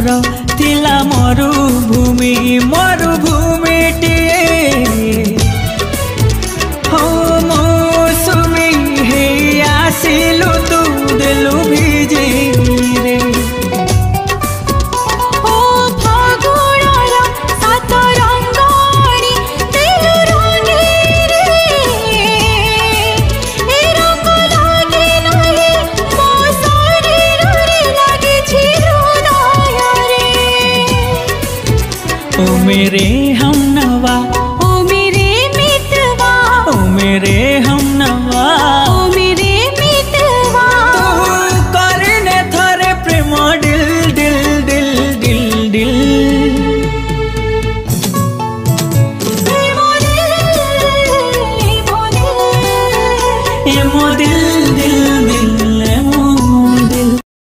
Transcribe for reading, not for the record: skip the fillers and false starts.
मोर थिला मरुभूमि मरुभूमिटिए हो मौसुमी हे आसिलु तू दिलु भिजी रे मेरे